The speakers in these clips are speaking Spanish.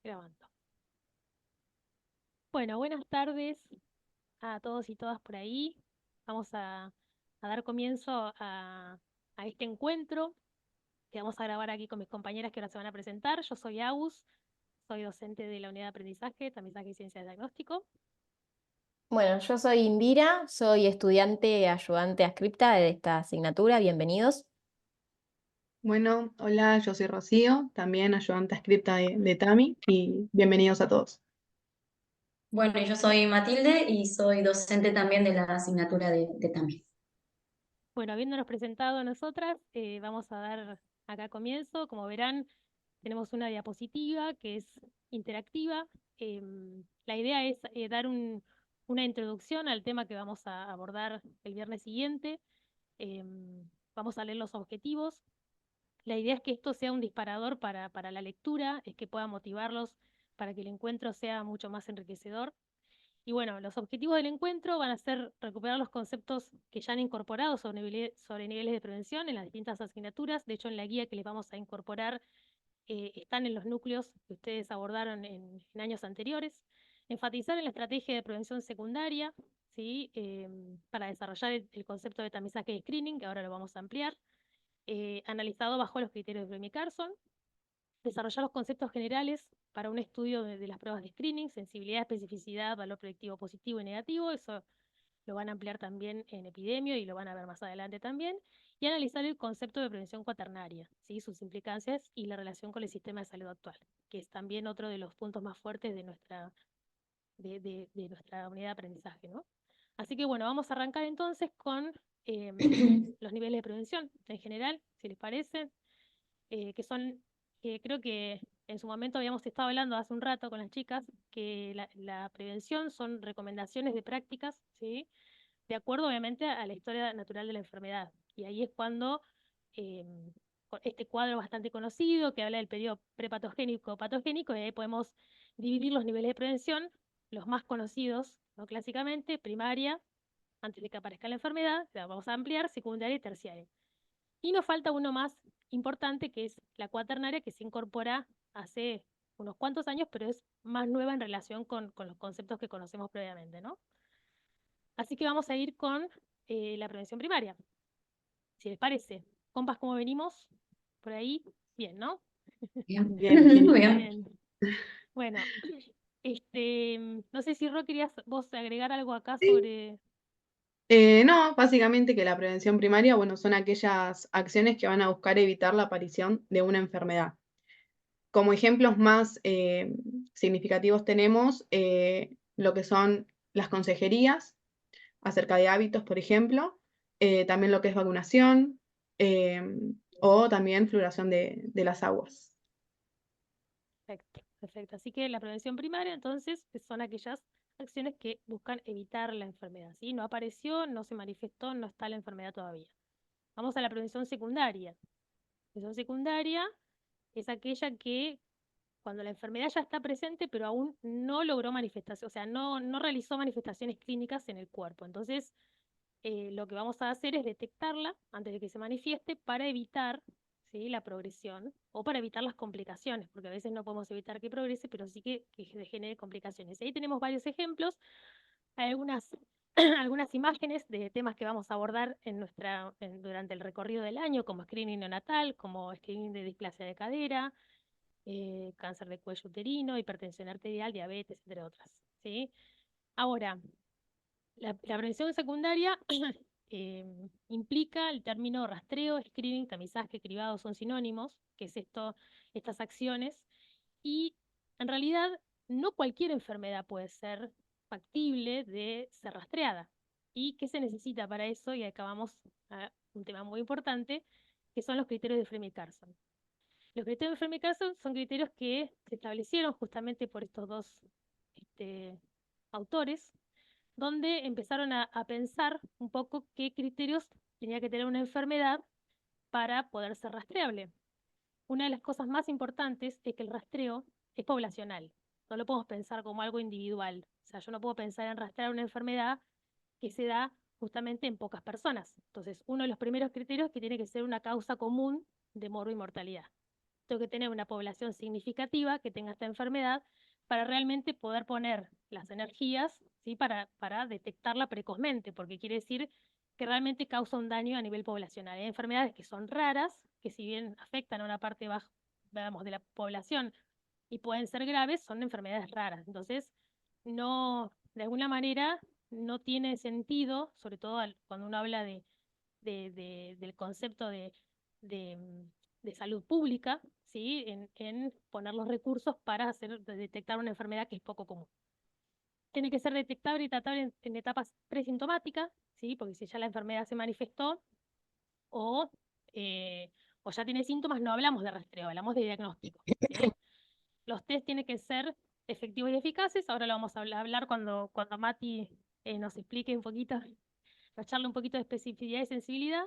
Grabando. Bueno, buenas tardes a todos y todas por ahí. Vamos a dar comienzo a este encuentro que vamos a grabar aquí con mis compañeras que ahora se van a presentar. Yo soy Agus, soy docente de la unidad de aprendizaje, tamizaje y ciencia de diagnóstico. Bueno, yo soy Indira, soy estudiante ayudante adscripta de esta asignatura. Bienvenidos. Bueno, hola, yo soy Rocío, también ayudante adscripta de Tami, y bienvenidos a todos. Bueno, y yo soy Matilde y soy docente también de la asignatura de TAMI. Bueno, habiéndonos presentado a nosotras, vamos a dar acá comienzo. Como verán, tenemos una diapositiva que es interactiva. La idea es dar una introducción al tema que vamos a abordar el viernes siguiente. Vamos a leer los objetivos. La idea es que esto sea un disparador para la lectura, es que pueda motivarlos para que el encuentro sea mucho más enriquecedor. Y bueno, los objetivos del encuentro van a ser recuperar los conceptos que ya han incorporado sobre niveles de prevención en las distintas asignaturas. De hecho, en la guía que les vamos a incorporar están en los núcleos que ustedes abordaron en años anteriores. Enfatizar en la estrategia de prevención secundaria, ¿sí? Para desarrollar el concepto de tamizaje y screening, que ahora lo vamos a ampliar. Analizado bajo los criterios de Bremy-Carson. Desarrollar los conceptos generales para un estudio de las pruebas de screening, sensibilidad, especificidad, valor predictivo positivo y negativo. Eso lo van a ampliar también en epidemio y lo van a ver más adelante también. Y analizar el concepto de prevención cuaternaria, ¿sí? Sus implicancias y la relación con el sistema de salud actual, que es también otro de los puntos más fuertes de nuestra unidad de aprendizaje, ¿no? Así que bueno, vamos a arrancar entonces con los niveles de prevención en general, si les parece, que son, que creo que en su momento habíamos estado hablando hace un rato con las chicas, que la prevención son recomendaciones de prácticas, ¿sí? De acuerdo obviamente a la historia natural de la enfermedad. Y ahí es cuando eh, con este cuadro bastante conocido que habla del periodo prepatogénico patogénico, y ahí podemos dividir los niveles de prevención, los más conocidos, ¿no? Clásicamente, primaria, antes de que aparezca la enfermedad, la vamos a ampliar, secundaria y terciaria. Y nos falta uno más importante, que es la cuaternaria, que se incorpora hace unos cuantos años, pero es más nueva en relación con los conceptos que conocemos previamente, ¿no? Así que vamos a ir con la prevención primaria, si les parece. Compas, ¿cómo venimos? Por ahí, bien, ¿no? Bien, Bien, bien. bien. Bien. Bueno, no sé si Ro querías vos agregar algo acá sobre... No, básicamente que la prevención primaria, bueno, son aquellas acciones que van a buscar evitar la aparición de una enfermedad. Como ejemplos más significativos tenemos lo que son las consejerías acerca de hábitos, por ejemplo, también lo que es vacunación eh, o también fluoración de las aguas. Perfecto, perfecto. Así que la prevención primaria, entonces, son aquellas acciones que buscan evitar la enfermedad, ¿sí? No apareció, no se manifestó, no está la enfermedad todavía. Vamos a la prevención secundaria. La prevención secundaria es aquella que cuando la enfermedad ya está presente, pero aún no logró manifestación, o sea, no realizó manifestaciones clínicas en el cuerpo. Entonces, lo que vamos a hacer es detectarla antes de que se manifieste para evitar, ¿sí? La progresión o para evitar las complicaciones, porque a veces no podemos evitar que progrese, pero sí que genere complicaciones. Ahí tenemos varios ejemplos, hay algunas, algunas imágenes de temas que vamos a abordar durante el recorrido del año, como screening neonatal, como screening de displasia de cadera, cáncer de cuello uterino, hipertensión arterial, diabetes, entre otras, ¿sí? Ahora, la prevención secundaria implica el término rastreo, screening, tamizaje, cribado, son sinónimos, que es esto, estas acciones, y en realidad no cualquier enfermedad puede ser factible de ser rastreada. ¿Y qué se necesita para eso? Y acá vamos a un tema muy importante, que son los criterios de Framingham. Los criterios de Framingham son criterios que se establecieron justamente por estos dos este, autores, donde empezaron a pensar un poco qué criterios tenía que tener una enfermedad para poder ser rastreable. Una de las cosas más importantes es que el rastreo es poblacional. No lo podemos pensar como algo individual. O sea, yo no puedo pensar en rastrear una enfermedad que se da justamente en pocas personas. Entonces, uno de los primeros criterios es que tiene que ser una causa común de morbo y mortalidad. tengo que tener una población significativa que tenga esta enfermedad para realmente poder poner las energías, ¿sí? para detectarla precozmente, porque quiere decir que realmente causa un daño a nivel poblacional. Hay enfermedades que son raras, que si bien afectan a una parte baja, digamos, de la población y pueden ser graves, son enfermedades raras. Entonces, no, de alguna manera, no tiene sentido, sobre todo cuando uno habla del concepto de salud pública, ¿sí? en poner los recursos para detectar una enfermedad que es poco común. Tiene que ser detectable y tratable en etapas presintomáticas, ¿sí? Porque si ya la enfermedad se manifestó o, o ya tiene síntomas, no hablamos de rastreo, hablamos de diagnóstico, ¿sí? Los test tienen que ser efectivos y eficaces. Ahora lo vamos a hablar cuando Mati nos explique un poquito, nos charle un poquito de especificidad y sensibilidad.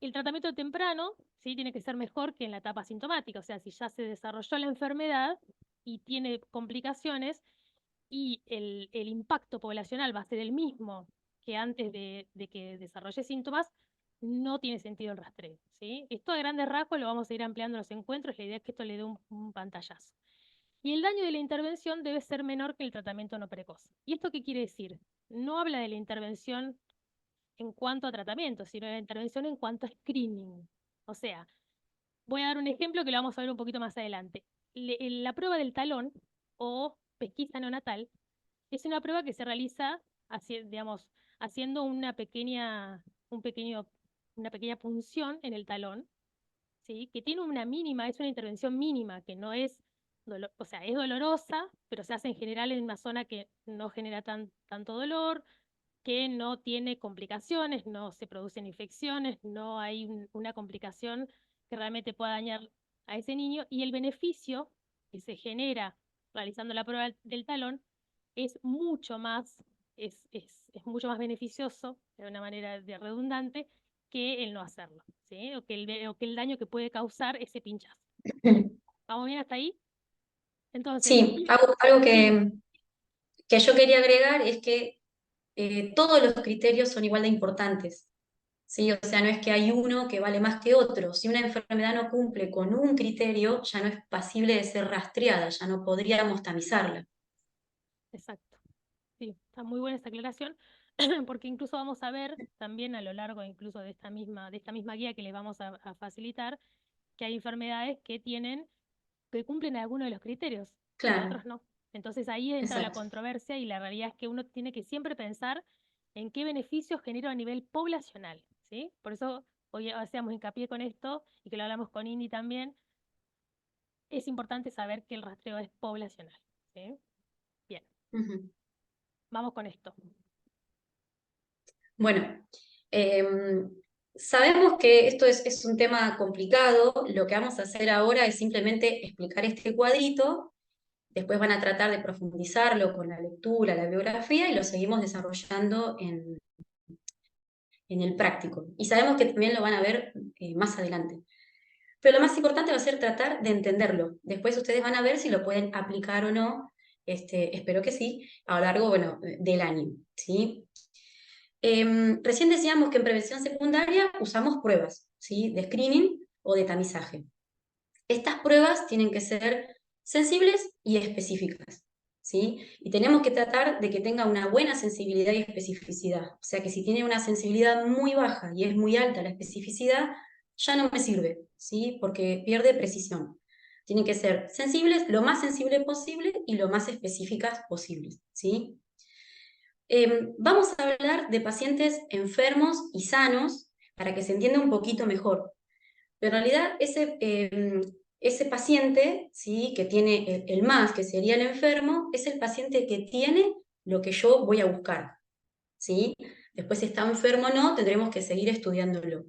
El tratamiento temprano, ¿sí? Tiene que ser mejor que en la etapa sintomática. O sea, si ya se desarrolló la enfermedad y tiene complicaciones y el impacto poblacional va a ser el mismo que antes de que desarrolle síntomas, no tiene sentido el rastreo, ¿sí? Esto a grandes rasgos lo vamos a ir ampliando en los encuentros. La idea es que esto le dé un pantallazo. Y el daño de la intervención debe ser menor que el tratamiento no precoz. ¿Y esto qué quiere decir? No habla de la intervención en cuanto a tratamiento, sino de la intervención en cuanto a screening. O sea, voy a dar un ejemplo que lo vamos a ver un poquito más adelante. La prueba del talón o pesquisa neonatal es una prueba que se realiza digamos, haciendo una pequeña punción en el talón, ¿sí? Que tiene es una intervención mínima, que no es, o sea, es dolorosa, pero se hace en general en una zona que no genera tanto dolor, que no tiene complicaciones, no se producen infecciones, no hay una complicación que realmente pueda dañar a ese niño, y el beneficio que se genera realizando la prueba del talón es mucho más, es mucho más beneficioso, de una manera redundante, que el no hacerlo, ¿sí? O que el daño que puede causar ese pinchazo. ¿Vamos bien hasta ahí? Entonces, Sí, algo sí, que yo quería agregar es que todos los criterios son igual de importantes, ¿sí? O sea, no es que hay uno que vale más que otro. Si una enfermedad no cumple con un criterio, ya no es pasible de ser rastreada, ya no podríamos tamizarla. exacto. Sí, está muy buena esta aclaración, porque incluso vamos a ver también a lo largo incluso de esta misma guía que les vamos a facilitar, que hay enfermedades que cumplen algunos de los criterios, pero Claro, otros no. Entonces ahí entra la exacto. controversia, y la realidad es que uno tiene que siempre pensar en qué beneficios genera a nivel poblacional, ¿sí? Por eso hoy hacemos hincapié con esto, y que lo hablamos con Indy también. Es importante saber que el rastreo es poblacional, ¿sí? Bien, Ujú. vamos con esto. Bueno, sabemos que esto es un tema complicado. Lo que vamos a hacer ahora es simplemente explicar este cuadrito. Después van a tratar de profundizarlo con la lectura, la biografía, y lo seguimos desarrollando en el práctico. Y sabemos que también lo van a ver más adelante. Pero lo más importante va a ser tratar de entenderlo. Después ustedes van a ver si lo pueden aplicar o no, espero que sí, a lo largo, bueno, del año, ¿sí? Recién decíamos que en prevención secundaria usamos pruebas, ¿sí? De screening o de tamizaje. Estas pruebas tienen que ser sensibles y específicas, ¿sí? Y tenemos que tratar de que tenga una buena sensibilidad y especificidad. O sea que si tiene una sensibilidad muy baja y es muy alta la especificidad, ya no me sirve, ¿sí? Porque pierde precisión. Tienen que ser sensibles, lo más sensible posible, y lo más específicas posibles, ¿sí? Vamos a hablar de pacientes enfermos y sanos para que se entienda un poquito mejor. Pero en realidad ese paciente, ¿sí? Que tiene el más, que sería el enfermo, es el paciente que tiene lo que yo voy a buscar, ¿sí? Después, si está enfermo o no, tendremos que seguir estudiándolo.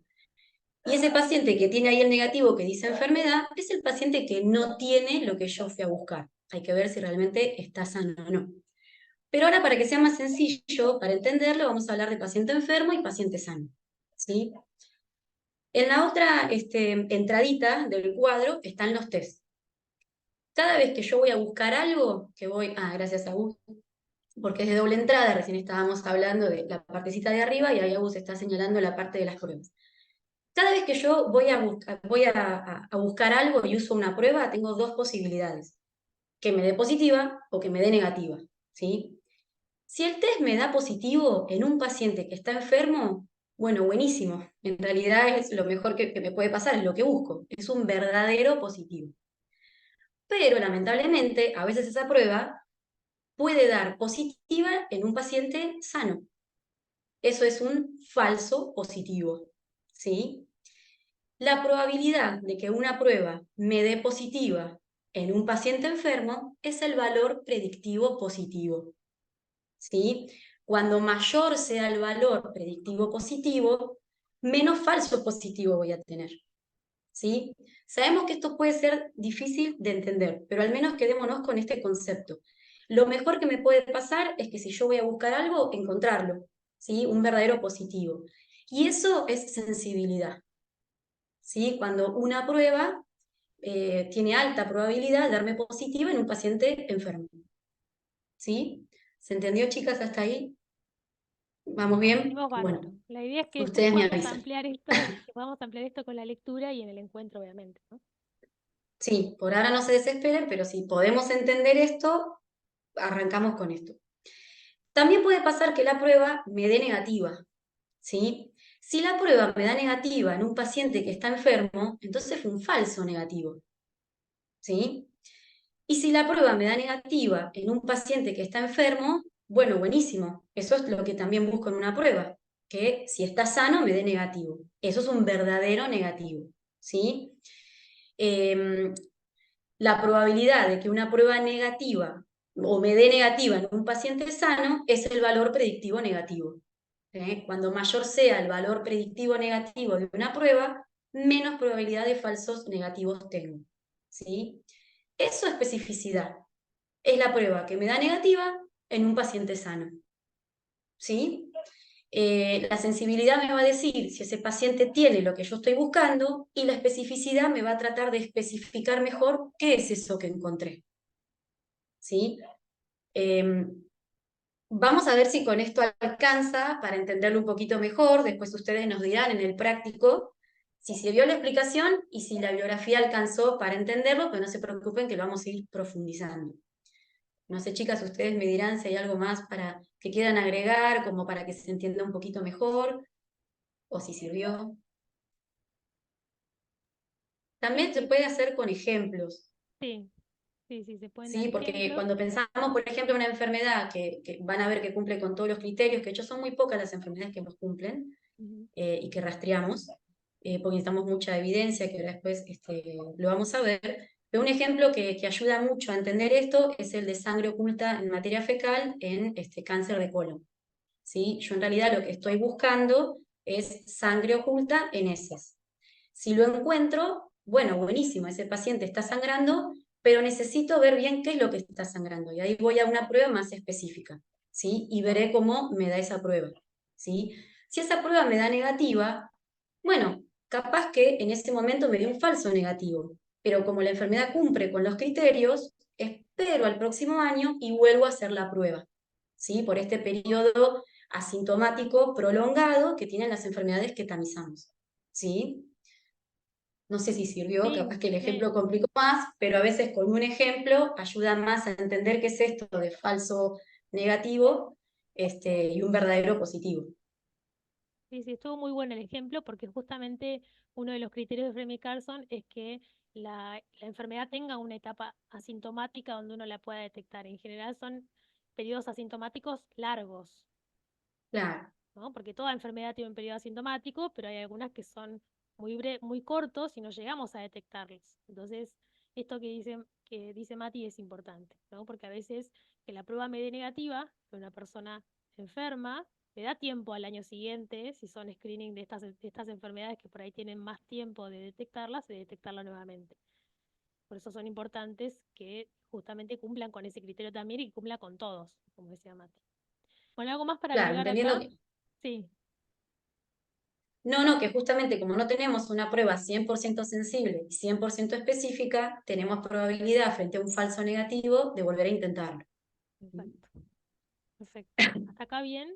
Y ese paciente que tiene ahí el negativo que dice enfermedad es el paciente que no tiene lo que yo fui a buscar. Hay que ver si realmente está sano o no. Pero ahora, para que sea más sencillo, para entenderlo, vamos a hablar de paciente enfermo y paciente sano, ¿sí? En la otra entradita del cuadro están los test. Cada vez que yo voy a buscar algo, gracias a Agus, porque es de doble entrada, recién estábamos hablando de la partecita de arriba y ahí Agus está señalando la parte de las pruebas. Cada vez que yo voy a buscar algo y uso una prueba, tengo dos posibilidades, que me dé positiva o que me dé negativa, ¿sí? Si el test me da positivo en un paciente que está enfermo, bueno, buenísimo. En realidad es lo mejor que me puede pasar, es lo que busco. Es un verdadero positivo. Pero lamentablemente, a veces esa prueba puede dar positiva en un paciente sano. Eso es un falso positivo, ¿sí? La probabilidad de que una prueba me dé positiva en un paciente enfermo es el valor predictivo positivo, ¿sí? Cuando mayor sea el valor predictivo positivo, menos falso positivo voy a tener, ¿sí? Sabemos que esto puede ser difícil de entender, pero al menos quedémonos con este concepto. Lo mejor que me puede pasar es que si yo voy a buscar algo, encontrarlo, ¿sí? Un verdadero positivo. Y eso es sensibilidad, ¿sí? Cuando una prueba tiene alta probabilidad de darme positiva en un paciente enfermo, ¿sí? ¿Se entendió, chicas, hasta ahí? ¿Vamos bien? Entendimos Bueno, bárbaro. La idea es que después ustedes me podamos avisan. ampliar esto, que podamos ampliar esto con la lectura y en el encuentro, obviamente, ¿no? Sí, por ahora no se desesperen, pero si podemos entender esto, arrancamos con esto. También puede pasar que la prueba me dé negativa, ¿sí? Si la prueba me da negativa en un paciente que está enfermo, entonces fue un falso negativo, ¿sí? Y si la prueba me da negativa en un paciente que está enfermo, bueno, buenísimo. Eso es lo que también busco en una prueba, que si está sano me dé negativo. Eso es un verdadero negativo, ¿sí? Em, la probabilidad de que una prueba negativa o me dé negativa en un paciente sano es el valor predictivo negativo. Cuando mayor sea el valor predictivo negativo de una prueba, menos probabilidad de falsos negativos tengo, ¿sí? Eso es especificidad. Es la prueba que me da negativa en un paciente sano, ¿sí? La sensibilidad me va a decir si ese paciente tiene lo que yo estoy buscando y la especificidad me va a tratar de especificar mejor qué es eso que encontré, ¿sí? Vamos a ver si con esto alcanza para entenderlo un poquito mejor. Después ustedes nos dirán en el práctico si sirvió la explicación y si la bibliografía alcanzó para entenderlo, pero no se preocupen que lo vamos a ir profundizando. No sé, chicas, ustedes me dirán si hay algo más para que quieran agregar, como para que se entienda un poquito mejor, o si sirvió. También se Sí, puede hacer con ejemplos, sí, sí, se pueden dar ¿sí? Porque ejemplos. cuando pensamos, por ejemplo, en una enfermedad que van a ver que cumple con todos los criterios, que de hecho son muy pocas las enfermedades que los cumplen, Ujú. y que rastreamos, porque necesitamos mucha evidencia, que ahora después lo vamos a ver. Pero un ejemplo que ayuda mucho a entender esto es el de sangre oculta en materia fecal en cáncer de colon, ¿sí? Yo en realidad lo que estoy buscando es sangre oculta en heces. Si lo encuentro, bueno, buenísimo, ese paciente está sangrando, pero necesito ver bien qué es lo que está sangrando. Y ahí voy a una prueba más específica, ¿sí? Y veré cómo me da esa prueba, ¿sí? Si esa prueba me da negativa, bueno, capaz que en ese momento me dio un falso negativo, pero como la enfermedad cumple con los criterios, espero al próximo año y vuelvo a hacer la prueba, ¿sí? Por este periodo asintomático prolongado que tienen las enfermedades que tamizamos, ¿sí? No sé si sirvió, Sí, capaz que el ejemplo complicó más, pero a veces con un ejemplo ayuda más a entender qué es esto de falso negativo y un verdadero positivo. sí, estuvo muy bueno el ejemplo porque justamente uno de los criterios de Remy Carson es que la enfermedad tenga una etapa asintomática donde uno la pueda detectar. En general son periodos asintomáticos largos, Claro, ¿no? Porque toda enfermedad tiene un periodo asintomático, pero hay algunas que son muy cortos y no llegamos a detectarlos. Entonces, esto que dice Mati es importante, ¿no? Porque a veces que la prueba me dé negativa de una persona enferma, le da tiempo al año siguiente, si son screening de estas enfermedades que por ahí tienen más tiempo de detectarla nuevamente. Por eso son importantes que justamente cumplan con ese criterio también y que cumplan con todos, como decía Mati. Bueno, ¿algo más para claro, agregar entendiendo acá? que... Sí. No, que justamente como no tenemos una prueba 100% sensible y 100% específica, tenemos probabilidad frente a un falso negativo de volver a intentarlo. Exacto, perfecto. ¿Hasta acá bien?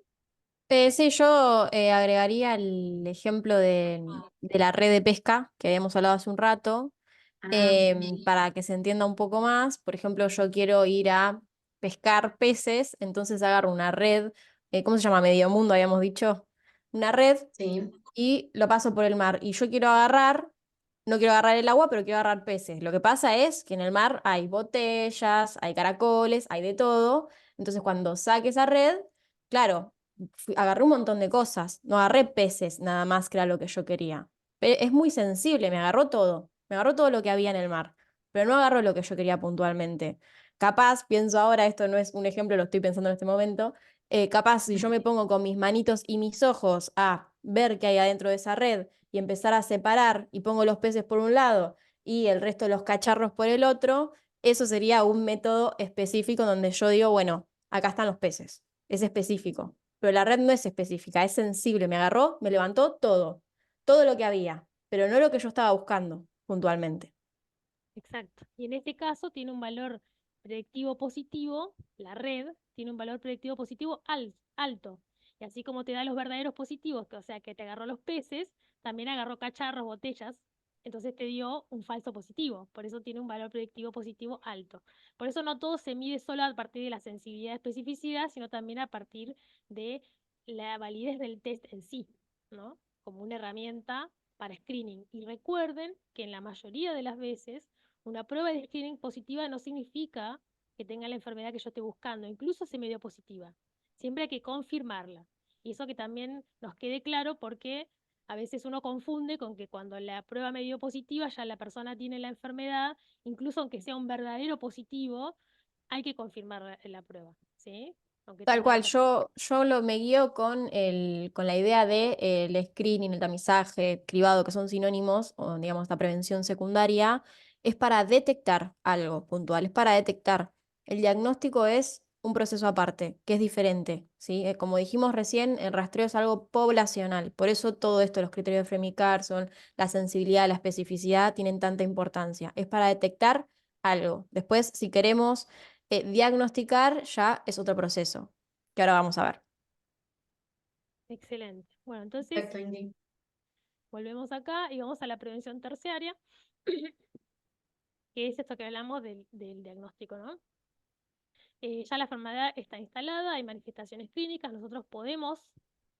Sí, yo agregaría el ejemplo de la red de pesca que habíamos hablado hace un rato, para que se entienda un poco más. Por ejemplo, yo quiero ir a pescar peces, entonces agarro una red, ¿cómo se llama? Medio mundo, habíamos dicho. Una red Sí, y lo paso por el mar. Y yo quiero agarrar, no quiero agarrar el agua, pero quiero agarrar peces. Lo que pasa es que en el mar hay botellas, hay caracoles, hay de todo. Entonces cuando saque esa red, claro, agarré un montón de cosas. No agarré peces nada más, que era lo que yo quería. Es muy sensible, me agarró todo lo que había en el mar, pero no agarró lo que yo quería puntualmente. Capaz, pienso ahora, esto no es un ejemplo, lo estoy pensando en este momento, capaz si yo me pongo con mis manitos y mis ojos a ver qué hay adentro de esa red y empezar a separar y pongo los peces por un lado y el resto de los cacharros por el otro, eso sería un método específico donde yo digo, bueno, acá están los peces, es específico. Pero la red no es específica, es sensible, me agarró, me levantó todo, todo lo que había, pero no lo que yo estaba buscando puntualmente. Exacto. Y en este caso tiene un valor predictivo positivo, la red tiene un valor predictivo positivo alto. Y así como te da los verdaderos positivos, o sea, que te agarró los peces, también agarró cacharros, botellas, entonces te dio un falso positivo. Por eso tiene un valor predictivo positivo alto. Por eso no todo se mide solo a partir de la sensibilidad y especificidad, sino también a partir de la validez del test en sí, ¿no? Como una herramienta para screening. Y recuerden que en la mayoría de las veces una prueba de screening positiva no significa que tenga la enfermedad que yo esté buscando, incluso si me dio positiva. Siempre hay que confirmarla. Y eso que también nos quede claro porque a veces uno confunde con que cuando la prueba me dio positiva ya la persona tiene la enfermedad, incluso aunque sea un verdadero positivo, hay que confirmar la prueba, ¿sí? Aunque Tal tenga cual, otra. yo me guío con la idea de el screening, el tamizaje, cribado, que son sinónimos, o digamos, la prevención secundaria, es para detectar algo puntual, es para detectar. El diagnóstico es un proceso aparte, que es diferente, ¿sí? Como dijimos recién, el rastreo es algo poblacional, por eso todo esto, los criterios de Framis Carson, la sensibilidad, la especificidad, tienen tanta importancia. Es para detectar algo. Después, si queremos diagnosticar, ya es otro proceso que ahora vamos a ver. Excelente. Bueno, entonces perfecto, Indy. volvemos acá y vamos a la prevención terciaria, que es esto que hablamos del diagnóstico, ¿no? Ya la enfermedad está instalada, hay manifestaciones clínicas, nosotros podemos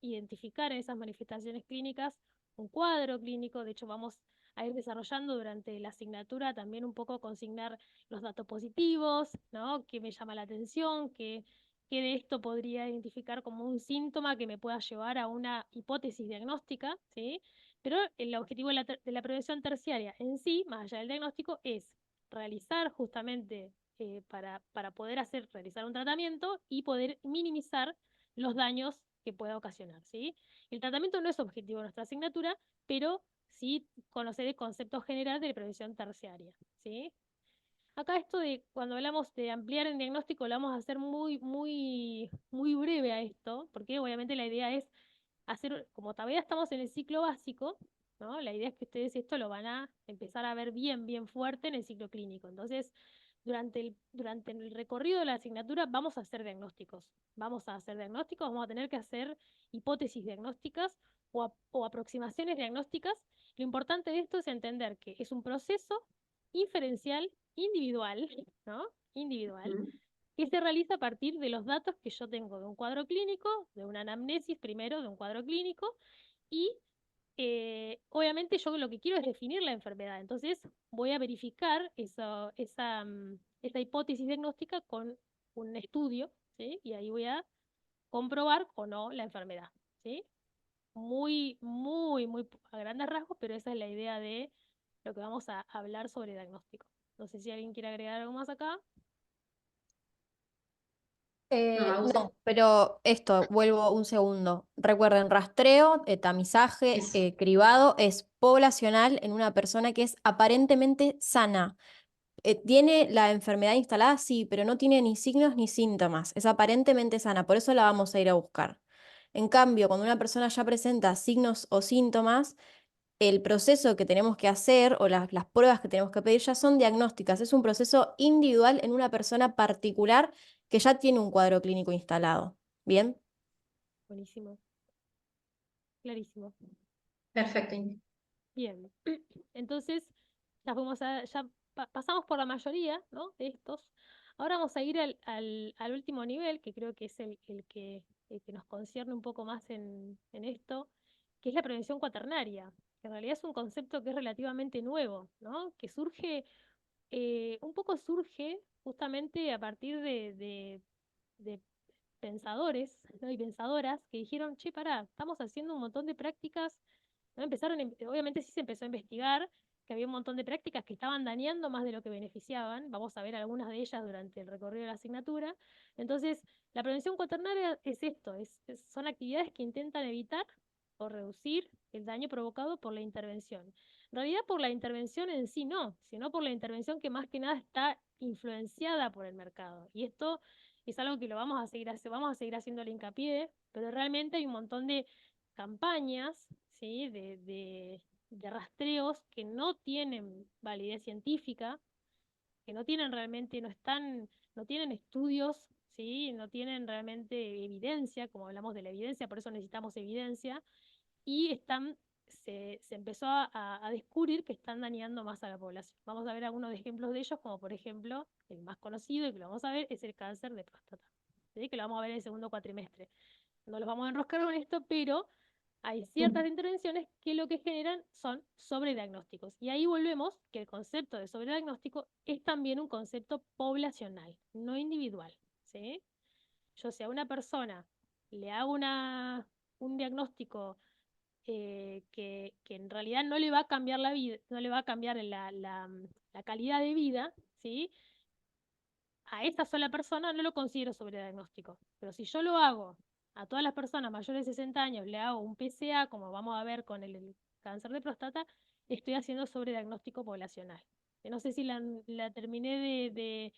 identificar en esas manifestaciones clínicas un cuadro clínico, de hecho vamos a ir desarrollando durante la asignatura también un poco consignar los datos positivos, ¿no? ¿Qué me llama la atención? ¿Qué de esto podría identificar como un síntoma que me pueda llevar a una hipótesis diagnóstica, ¿sí? Pero el objetivo de la prevención terciaria en sí, más allá del diagnóstico, es realizar justamente para poder realizar un tratamiento y poder minimizar los daños que pueda ocasionar, ¿sí? El tratamiento no es objetivo de nuestra asignatura, pero sí conocer el concepto general de prevención terciaria, ¿sí? Acá esto de cuando hablamos de ampliar el diagnóstico lo vamos a hacer muy breve a esto, porque obviamente la idea es hacer, como todavía estamos en el ciclo básico, ¿no? La idea es que ustedes esto lo van a empezar a ver bien fuerte en el ciclo clínico. Entonces, durante el recorrido de la asignatura vamos a hacer diagnósticos. Vamos a hacer diagnósticos, vamos a tener que hacer hipótesis diagnósticas o aproximaciones diagnósticas. Lo importante de esto es entender que es un proceso inferencial individual, ¿no? Individual, Ujú. que se realiza a partir de los datos que yo tengo de un cuadro clínico, de una anamnesis primero de un cuadro clínico, y obviamente yo lo que quiero es definir la enfermedad, entonces voy a verificar esa hipótesis diagnóstica con un estudio, ¿sí? Y ahí voy a comprobar o no la enfermedad, ¿sí? Muy a grandes rasgos, pero esa es la idea de lo que vamos a hablar sobre diagnóstico. No sé si alguien quiere agregar algo más acá. No, No, pero esto, vuelvo un segundo. Recuerden, rastreo, tamizaje, eso. cribado es poblacional en una persona que es aparentemente sana. ¿Tiene la enfermedad instalada? Sí, pero no tiene ni signos ni síntomas. Es aparentemente sana, por eso la vamos a ir a buscar. En cambio, cuando una persona ya presenta signos o síntomas, el proceso que tenemos que hacer o las pruebas que tenemos que pedir ya son diagnósticas. Es un proceso individual en una persona particular que ya tiene un cuadro clínico instalado. ¿Bien? Buenísimo. clarísimo. Perfecto, Inti. Bien. Entonces, ya pasamos por la mayoría, ¿no? De estos. Ahora vamos a ir al último nivel, que creo que es el que nos concierne un poco más en esto, que es la prevención cuaternaria, que en realidad es un concepto que es relativamente nuevo, ¿no? Que un poco surge justamente a partir de pensadores, ¿no? Y pensadoras que dijeron, che, pará, estamos haciendo un montón de prácticas, ¿no? Obviamente sí se empezó a investigar que había un montón de prácticas que estaban dañando más de lo que beneficiaban. Vamos a ver algunas de ellas durante el recorrido de la asignatura. Entonces, la prevención cuaternaria es esto, son actividades que intentan evitar o reducir el daño provocado por la intervención. En realidad por la intervención en sí no, sino por la intervención que más que nada está influenciada por el mercado. Y esto es algo que lo vamos a seguir haciendo el hincapié, pero realmente hay un montón de campañas, ¿sí? de rastreos que no tienen validez científica, que no tienen realmente, no tienen estudios, ¿sí? No tienen realmente evidencia, como hablamos de la evidencia, por eso necesitamos evidencia, y se empezó a descubrir que están dañando más a la población. Vamos a ver algunos ejemplos de ellos, como por ejemplo, el más conocido y que lo vamos a ver es el cáncer de próstata, ¿sí? Que lo vamos a ver en el segundo cuatrimestre. No los vamos a enroscar con esto, pero hay ciertas intervenciones que lo que generan son sobrediagnósticos. Y ahí volvemos que el concepto de sobrediagnóstico es también un concepto poblacional, no individual, ¿sí? Yo si a una persona le hago un diagnóstico que en realidad no le va a cambiar la vida, no le va a cambiar la calidad de vida, ¿sí? A esa sola persona no lo considero sobrediagnóstico. Pero si yo lo hago a todas las personas mayores de 60 años, le hago un PSA, como vamos a ver con el cáncer de próstata, estoy haciendo sobrediagnóstico poblacional. No sé si la terminé de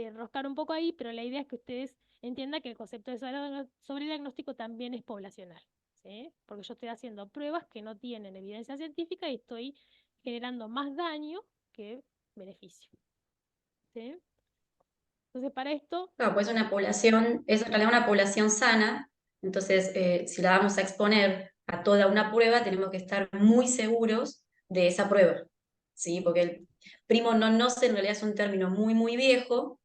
enroscar un poco ahí, pero la idea es que ustedes entiendan que el concepto de sobrediagnóstico también es poblacional, ¿sí? Porque yo estoy haciendo pruebas que no tienen evidencia científica y estoy generando más daño que beneficio, ¿sí? Entonces, para esto, Claro, pues una población, es en realidad una población sana, entonces si la vamos a exponer a toda una prueba, tenemos que estar muy seguros de esa prueba, ¿sí? Porque el primo non nocere en realidad es un término muy, muy viejo,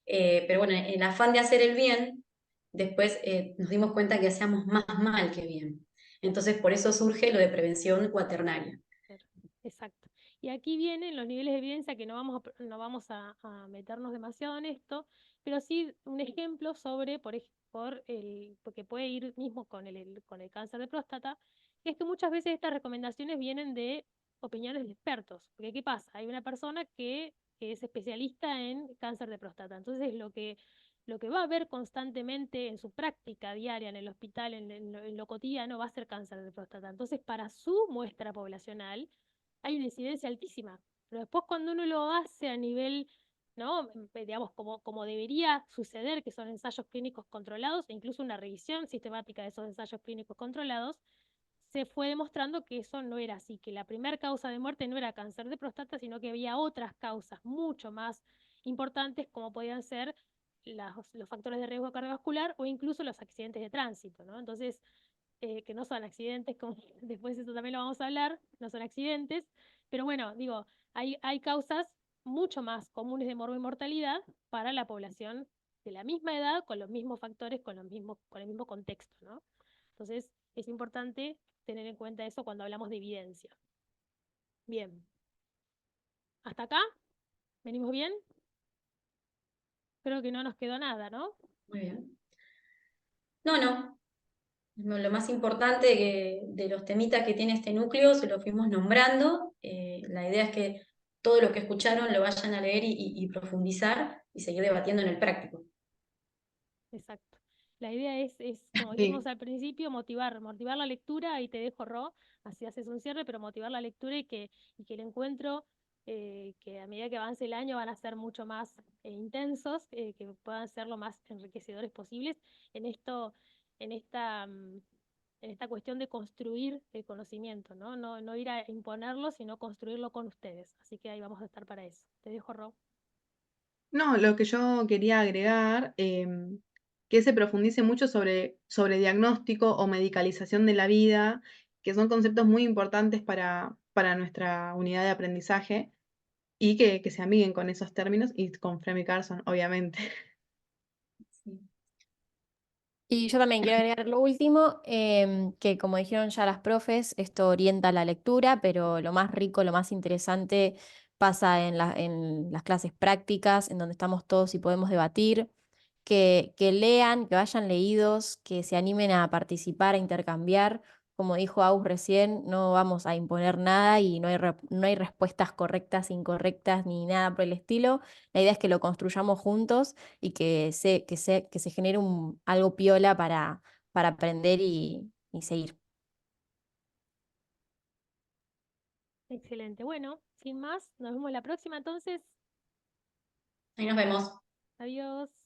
pero bueno, en el afán de hacer el bien, después nos dimos cuenta que hacíamos más mal que bien. Entonces, por eso surge lo de prevención cuaternaria. exacto. Y aquí vienen los niveles de evidencia que no vamos a meternos demasiado en esto, pero sí un ejemplo sobre, porque puede ir mismo con el cáncer de próstata, que es que muchas veces estas recomendaciones vienen de opiniones de expertos. Porque ¿qué pasa? Hay una persona que es especialista en cáncer de próstata. Entonces lo que va a ver constantemente en su práctica diaria en el hospital, en lo cotidiano, va a ser cáncer de próstata. Entonces, para su muestra poblacional, hay una incidencia altísima. Pero después cuando uno lo hace a nivel, ¿no? Digamos, como debería suceder, que son ensayos clínicos controlados, e incluso una revisión sistemática de esos ensayos clínicos controlados, se fue demostrando que eso no era así, que la primera causa de muerte no era cáncer de próstata, sino que había otras causas mucho más importantes, como podían ser los factores de riesgo cardiovascular o incluso los accidentes de tránsito, ¿no? Entonces, que no son accidentes, como después eso también lo vamos a hablar, no son accidentes, pero bueno, digo, hay causas mucho más comunes de morbo y mortalidad para la población de la misma edad, con los mismos factores, con el mismo contexto, ¿no? Entonces, es importante tener en cuenta eso cuando hablamos de evidencia. Bien, ¿hasta acá? ¿Venimos bien? Creo que no nos quedó nada, ¿no? Muy bien. No. Lo más importante de los temitas que tiene este núcleo se lo fuimos nombrando. La idea es que todo lo que escucharon lo vayan a leer y profundizar y seguir debatiendo en el práctico. Exacto. La idea es, como dijimos Sí. al principio, motivar la lectura, y te dejo, Ro, así haces un cierre, pero motivar la lectura y que el encuentro, que a medida que avance el año van a ser mucho más intensos, que puedan ser lo más enriquecedores posibles en esto, en esta, mm, en esta cuestión de construir el conocimiento, ¿no? No ir a imponerlo, sino construirlo con ustedes. Así que ahí vamos a estar para eso. Te dejo, Ro. No, lo que yo quería agregar, que se profundice mucho sobre diagnóstico o medicalización de la vida, que son conceptos muy importantes para nuestra unidad de aprendizaje, y que se amiguen con esos términos y con Fremi Carson, obviamente. Sí. Y yo también quiero agregar lo último, que como dijeron ya las profes, esto orienta la lectura, pero lo más rico, lo más interesante pasa en las clases prácticas, en donde estamos todos y podemos debatir, que lean, que vayan leídos, que se animen a participar, a intercambiar. Como dijo Aus recién, no vamos a imponer nada y no hay respuestas correctas, incorrectas, ni nada por el estilo. La idea es que lo construyamos juntos y que se genere algo piola para aprender y seguir. Excelente. Bueno, sin más, nos vemos la próxima entonces. Ahí nos vemos. Adiós.